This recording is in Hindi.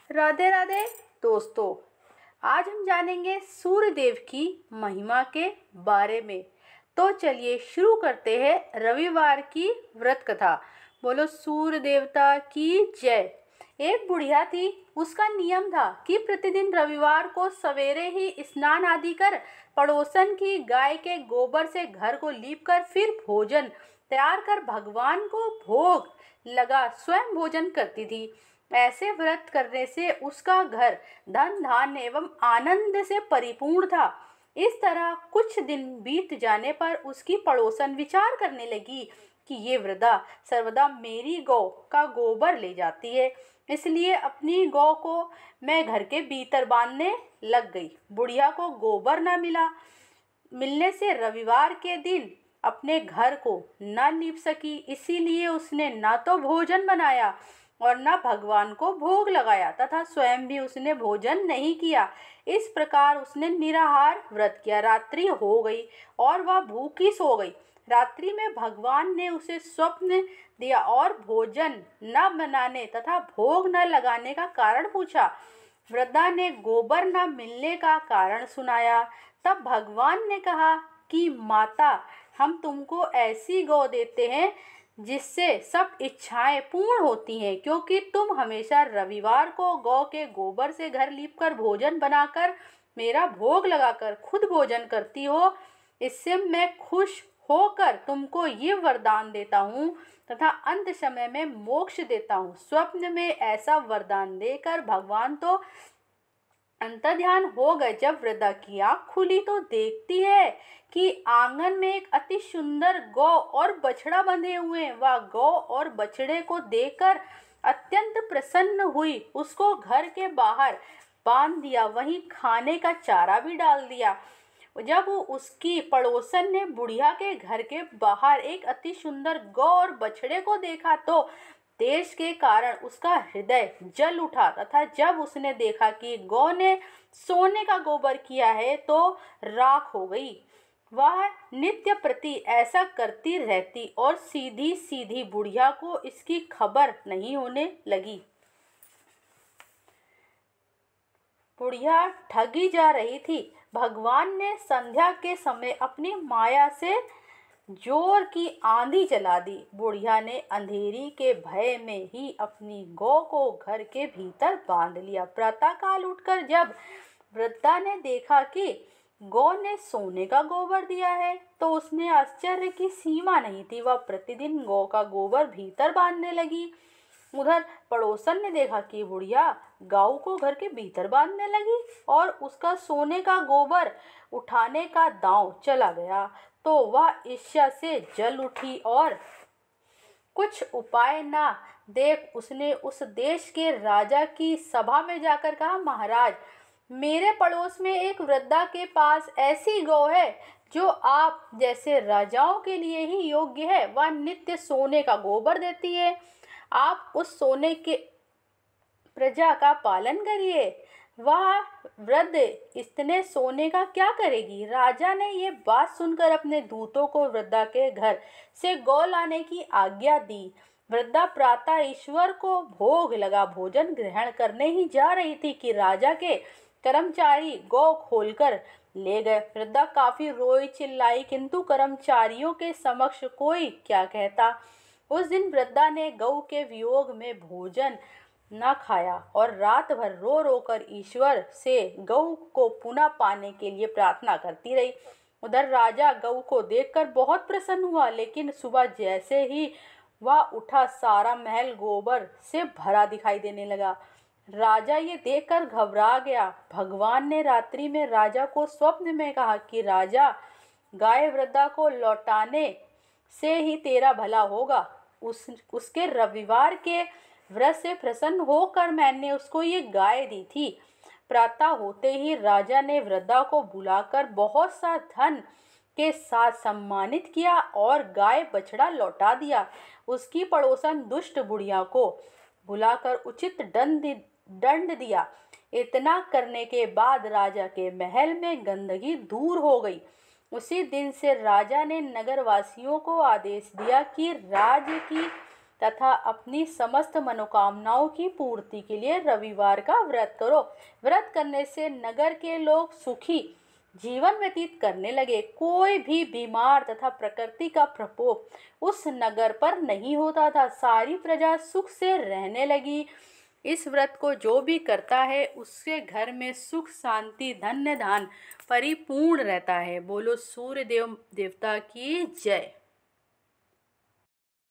राधे राधे दोस्तों। आज हम जानेंगे सूर्य देव की महिमा के बारे में। तो चलिए शुरू करते हैं रविवार की व्रत कथा। बोलो सूर्य देवता की जय। एक बुढ़िया थी। उसका नियम था कि प्रतिदिन रविवार को सवेरे ही स्नान आदि कर पड़ोसन की गाय के गोबर से घर को लीप कर फिर भोजन तैयार कर भगवान को भोग लगा स्वयं भोजन करती थी। ऐसे व्रत करने से उसका घर धन धान्य एवं आनंद से परिपूर्ण था। इस तरह कुछ दिन बीत जाने पर उसकी पड़ोसन विचार करने लगी कि ये वृद्धा सर्वदा मेरी गौ का गोबर ले जाती है, इसलिए अपनी गौ को मैं घर के भीतर बांधने लग गई। बुढ़िया को गोबर न मिलने से रविवार के दिन अपने घर को न लीप सकी, इसीलिए उसने न तो भोजन बनाया और न भगवान को भोग लगाया तथा स्वयं भी उसने भोजन नहीं किया। इस प्रकार उसने निराहार व्रत किया। रात्रि हो गई और वह भूखी सो गई। रात्रि में भगवान ने उसे स्वप्न दिया और भोजन न बनाने तथा भोग न लगाने का कारण पूछा। वृद्धा ने गोबर न मिलने का कारण सुनाया। तब भगवान ने कहा कि माता, हम तुमको ऐसी गौ देते हैं जिससे सब इच्छाएं पूर्ण होती हैं, क्योंकि तुम हमेशा रविवार को गौ के गोबर से घर लीपकर भोजन बनाकर मेरा भोग लगाकर खुद भोजन करती हो। इससे मैं खुश होकर तुमको ये वरदान देता हूँ तथा अंत समय में मोक्ष देता हूँ। स्वप्न में ऐसा वरदान देकर भगवान तो अंतर्ध्यान हो गए। जब वृद्धा की आँख खुली तो देखती है कि आंगन में एक अति सुंदर गौ और बछड़ा बंधे हुए हैं। वह गौ और बछड़े को देखकर अत्यंत प्रसन्न हुई। उसको घर के बाहर बांध दिया, वहीं खाने का चारा भी डाल दिया। जब उसकी पड़ोसन ने बुढ़िया के घर के बाहर एक अति सुंदर गौ और बछड़े को देखा तो देश के कारण उसका हृदय जल उठा तथा जब उसने देखा कि गौ ने सोने का गोबर किया है तो राख हो गई। वह नित्य प्रति ऐसा करती रहती और सीधी सीधी बुढ़िया को इसकी खबर नहीं होने लगी। बुढ़िया ठगी जा रही थी। भगवान ने संध्या के समय अपनी माया से जोर की आंधी चला दी। बुढ़िया ने अंधेरी के भय में ही अपनी गौ को घर के भीतर बांध लिया। प्रातःकाल उठकर जब वृद्धा ने देखा कि गौ ने सोने का गोबर दिया है तो उसने आश्चर्य की सीमा नहीं थी। वह प्रतिदिन गौ का गोबर भीतर बांधने लगी। उधर पड़ोसन ने देखा कि बुढ़िया गाय को घर के भीतर बांधने लगी और उसका सोने का गोबर उठाने का दांव चला गया तो वह ईर्ष्या से जल उठी और कुछ उपाय ना देख उसने उस देश के राजा की सभा में जाकर कहा, महाराज, मेरे पड़ोस में एक वृद्धा के पास ऐसी गौ है जो आप जैसे राजाओं के लिए ही योग्य है। वह नित्य सोने का गोबर देती है। आप उस सोने के प्रजा का पालन करिए। वह वृद्ध इतने सोने का क्या करेगी। राजा ने ये बात सुनकर अपने दूतों को वृद्धा के घर से गौ लाने की आज्ञा दी। वृद्धा प्रातः ईश्वर को भोग लगा भोजन ग्रहण करने ही जा रही थी कि राजा के कर्मचारी गौ खोलकर ले गए। वृद्धा काफी रोई चिल्लाई, किंतु कर्मचारियों के समक्ष कोई क्या कहता। उस दिन वृद्धा ने गौ के वियोग में भोजन न खाया और रात भर रो रो कर ईश्वर से गौ को पुनः पाने के लिए प्रार्थना करती रही। उधर राजा गौ को देखकर बहुत प्रसन्न हुआ, लेकिन सुबह जैसे ही वह उठा सारा महल गोबर से भरा दिखाई देने लगा। राजा ये देखकर घबरा गया। भगवान ने रात्रि में राजा को स्वप्न में कहा कि राजा, गाय वृद्धा को लौटाने से ही तेरा भला होगा। उसके रविवार के व्रत से प्रसन्न होकर मैंने उसको ये गाय दी थी। प्रातः होते ही राजा ने वृद्धा को बुलाकर बहुत सा धन के साथ सम्मानित किया और गाय बछड़ा लौटा दिया। उसकी पड़ोसन दुष्ट बुढ़िया को बुलाकर उचित दंड दिया। इतना करने के बाद राजा के महल में गंदगी दूर हो गई। उसी दिन से राजा ने नगरवासियों को आदेश दिया कि राज्य की तथा अपनी समस्त मनोकामनाओं की पूर्ति के लिए रविवार का व्रत करो। व्रत करने से नगर के लोग सुखी जीवन व्यतीत करने लगे। कोई भी बीमार तथा प्रकृति का प्रकोप उस नगर पर नहीं होता था। सारी प्रजा सुख से रहने लगी। इस व्रत को जो भी करता है उसके घर में सुख शांति धन्य धान परिपूर्ण रहता है। बोलो सूर्य देव देवता की जय।